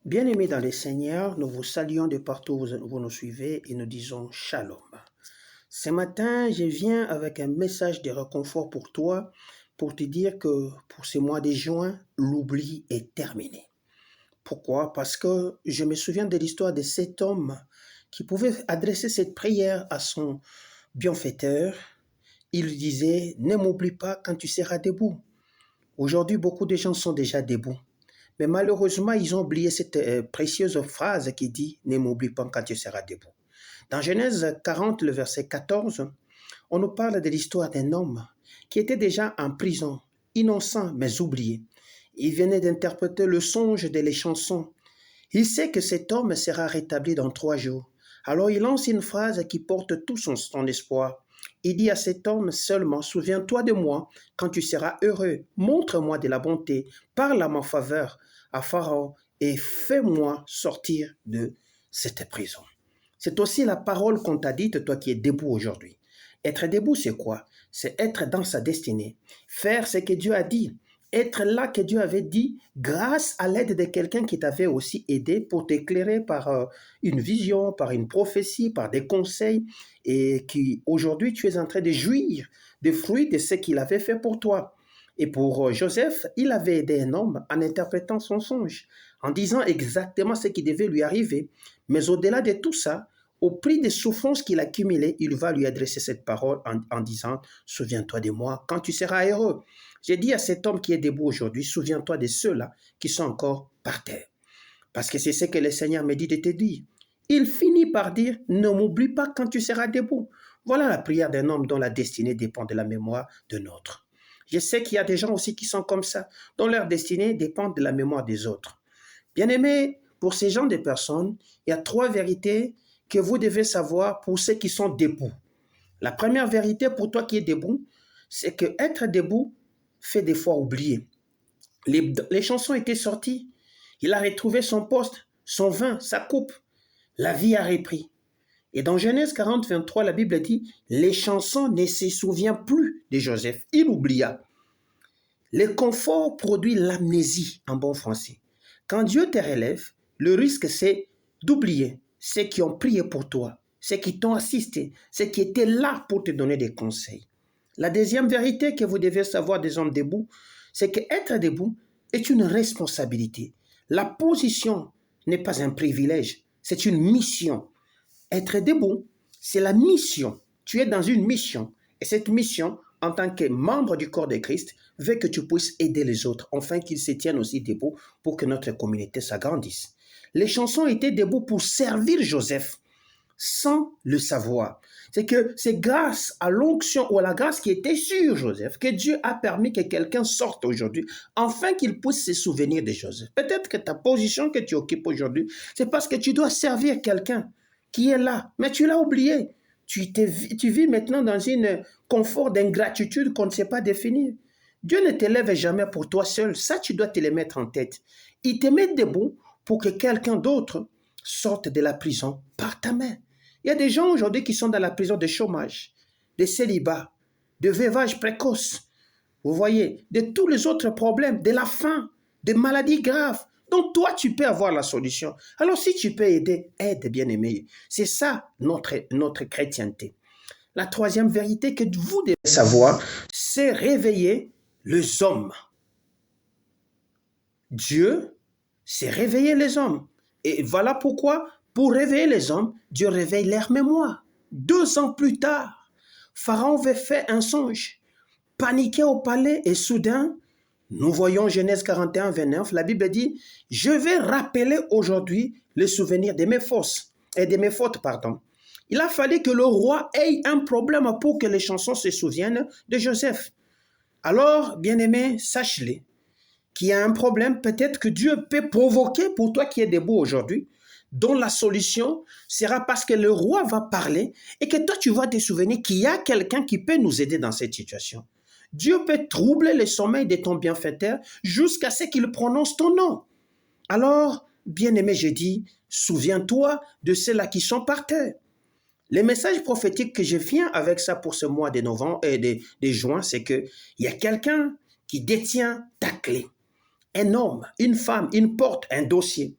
Bien-aimés dans les Seigneurs, nous vous saluons de partout où vous nous suivez et nous disons Shalom. Ce matin, je viens avec un message de réconfort pour toi, pour te dire que pour ce mois de juin, l'oubli est terminé. Pourquoi? Parce que je me souviens de l'histoire de cet homme qui pouvait adresser cette prière à son bienfaiteur. Il lui disait, ne m'oublie pas quand tu seras debout. Aujourd'hui, beaucoup de gens sont déjà debout. Mais malheureusement, ils ont oublié cette précieuse phrase qui dit « Ne m'oublie pas quand tu seras debout ». Dans Genèse 40, le verset 14, on nous parle de l'histoire d'un homme qui était déjà en prison, innocent mais oublié. Il venait d'interpréter le songe de les chansons. Il sait que cet homme sera rétabli dans 3 jours. Alors il lance une phrase qui porte tout son espoir. Il dit à cet homme seulement, souviens-toi de moi quand tu seras heureux, montre-moi de la bonté, parle à ma faveur à Pharaon et fais-moi sortir de cette prison. C'est aussi la parole qu'on t'a dite, toi qui es debout aujourd'hui. Être debout, c'est quoi? C'est être dans sa destinée, faire ce que Dieu a dit, être là que Dieu avait dit grâce à l'aide de quelqu'un qui t'avait aussi aidé pour t'éclairer par une vision, par une prophétie, par des conseils et qui aujourd'hui tu es en train de jouir des fruits de ce qu'il avait fait pour toi. Et pour Joseph, il avait aidé un homme en interprétant son songe, en disant exactement ce qui devait lui arriver. Mais au-delà de tout ça, au prix des souffrances qu'il accumulait, il va lui adresser cette parole en disant « Souviens-toi de moi quand tu seras heureux ». J'ai dit à cet homme qui est debout aujourd'hui, souviens-toi de ceux-là qui sont encore par terre. Parce que c'est ce que le Seigneur me dit de te dire. Il finit par dire, ne m'oublie pas quand tu seras debout. Voilà la prière d'un homme dont la destinée dépend de la mémoire de notre. Je sais qu'il y a des gens aussi qui sont comme ça, dont leur destinée dépend de la mémoire des autres. Bien-aimés, pour ces gens de personnes, il y a 3 vérités que vous devez savoir pour ceux qui sont debout. La première vérité pour toi qui es debout, c'est que être debout fait des fois oublier. Les chansons étaient sorties. Il a retrouvé son poste, son vin, sa coupe. La vie a repris. Et dans Genèse 40, 23, la Bible dit, les chansons ne se souviennent plus de Joseph. Il oublia. Le confort produit l'amnésie en bon français. Quand Dieu te relève, le risque c'est d'oublier ceux qui ont prié pour toi, ceux qui t'ont assisté, ceux qui étaient là pour te donner des conseils. La deuxième vérité que vous devez savoir des hommes debout, c'est qu'être debout est une responsabilité. La position n'est pas un privilège, c'est une mission. Être debout, c'est la mission. Tu es dans une mission. Et cette mission, en tant que membre du corps de Christ, veut que tu puisses aider les autres, afin qu'ils se tiennent aussi debout pour que notre communauté s'agrandisse. Les chansons étaient debout pour servir Joseph, sans le savoir. C'est que c'est grâce à l'onction ou à la grâce qui était sur Joseph que Dieu a permis que quelqu'un sorte aujourd'hui, afin qu'il puisse se souvenir de Joseph. Peut-être que ta position que tu occupes aujourd'hui, c'est parce que tu dois servir quelqu'un qui est là, mais tu l'as oublié. Tu vis maintenant dans un confort d'ingratitude qu'on ne sait pas définir. Dieu ne te lève jamais pour toi seul. Ça, tu dois te le mettre en tête. Il te met debout pour que quelqu'un d'autre sorte de la prison par ta main. Il y a des gens aujourd'hui qui sont dans la prison de chômage, de célibat, de veuvage précoce. Vous voyez, de tous les autres problèmes, de la faim, de maladies graves. Donc toi, tu peux avoir la solution. Alors si tu peux aider, aide bien-aimé. C'est ça notre chrétienté. La troisième vérité que vous devez savoir, c'est réveiller les hommes. Dieu, c'est réveiller les hommes. Et voilà pourquoi, pour réveiller les hommes, Dieu réveille leur mémoire. 2 ans plus tard, Pharaon avait fait un songe, paniqué au palais et soudain, nous voyons Genèse 41, 29, la Bible dit, je vais rappeler aujourd'hui le souvenir de mes fautes, pardon. Il a fallu que le roi ait un problème pour que les chansons se souviennent de Joseph. Alors, bien-aimé, sache-le, qu'il y a un problème, peut-être que Dieu peut provoquer pour toi qui es debout aujourd'hui, dont la solution sera parce que le roi va parler et que toi tu vas te souvenir qu'il y a quelqu'un qui peut nous aider dans cette situation. Dieu peut troubler le sommeil de ton bienfaiteur jusqu'à ce qu'il prononce ton nom. Alors, bien-aimé, je dis, souviens-toi de ceux-là qui sont par terre. Le message prophétique que je viens avec ça pour ce mois de novembre et de juin, c'est qu'il y a quelqu'un qui détient ta clé. Un homme, une femme, une porte, un dossier.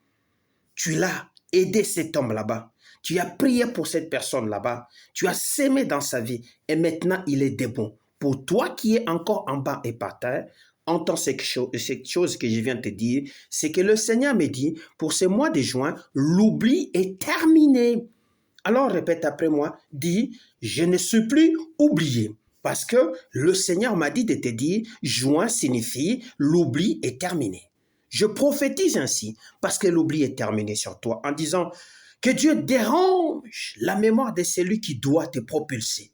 tu l'as aidé cet homme là-bas. Tu as prié pour cette personne là-bas. Tu as sémé dans sa vie et maintenant il est debout. Pour toi qui es encore en bas et par terre, entends cette chose que je viens de te dire, c'est que le Seigneur me dit, pour ce mois de juin, l'oubli est terminé. Alors répète après moi, dis, je ne suis plus oublié. Parce que le Seigneur m'a dit de te dire, juin signifie l'oubli est terminé. Je prophétise ainsi parce que l'oubli est terminé sur toi en disant que Dieu dérange la mémoire de celui qui doit te propulser.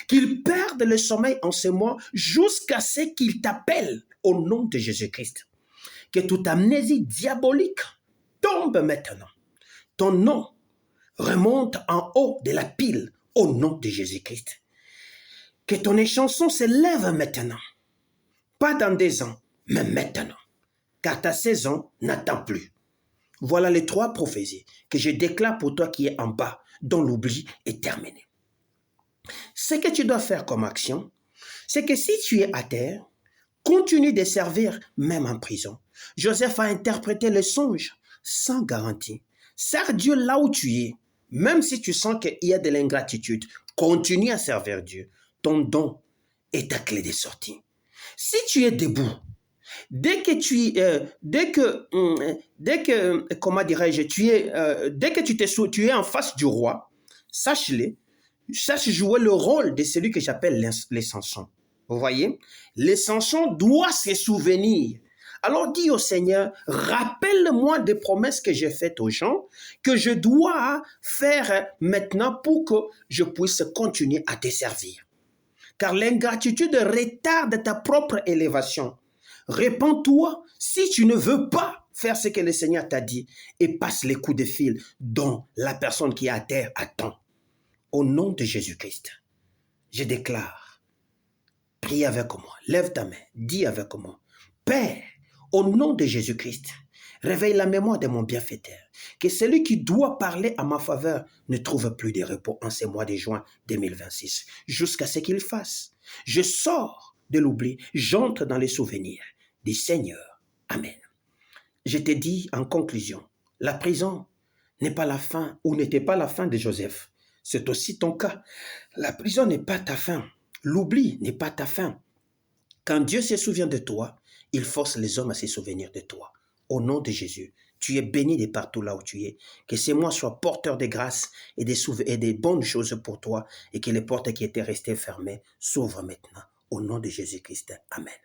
Qu'il perde le sommeil en ce mois jusqu'à ce qu'il t'appelle au nom de Jésus-Christ. Que toute amnésie diabolique tombe maintenant. Ton nom remonte en haut de la pile au nom de Jésus-Christ. Que ton échanson se lève maintenant. Pas dans des ans, mais maintenant. Car ta saison n'attend plus. Voilà les 3 prophéties que je déclare pour toi qui es en bas, dont l'oubli est terminé. Ce que tu dois faire comme action, c'est que si tu es à terre, continue de servir même en prison. Joseph a interprété le songe sans garantie. Sers Dieu là où tu es, même si tu sens qu'il y a de l'ingratitude. Continue à servir Dieu. Ton don est ta clé de sortie. Si tu es debout, dès que tu es en face du roi, sache-le, sache jouer le rôle de celui que j'appelle les Samson. Vous voyez, les Samson doit se souvenir. Alors dis au Seigneur, rappelle-moi des promesses que j'ai faites aux gens, que je dois faire maintenant pour que je puisse continuer à te servir. Car l'ingratitude retarde ta propre élévation. Répands-toi si tu ne veux pas faire ce que le Seigneur t'a dit et passe les coups de fil dont la personne qui est à terre attend. Au nom de Jésus-Christ, je déclare, prie avec moi, lève ta main, dis avec moi, Père, au nom de Jésus-Christ, réveille la mémoire de mon bienfaiteur, que celui qui doit parler à ma faveur ne trouve plus de repos en ce mois de juin 2026, jusqu'à ce qu'il fasse. Je sors de l'oubli, j'entre dans les souvenirs du Seigneur. Amen. Je te dis en conclusion, la prison n'est pas la fin ou n'était pas la fin de Joseph. C'est aussi ton cas. La prison n'est pas ta fin. L'oubli n'est pas ta fin. Quand Dieu se souvient de toi, il force les hommes à se souvenir de toi. Au nom de Jésus, tu es béni de partout là où tu es. Que ces mois soient porteurs de grâce et des bonnes choses pour toi et que les portes qui étaient restées fermées s'ouvrent maintenant. Au nom de Jésus-Christ. Amen.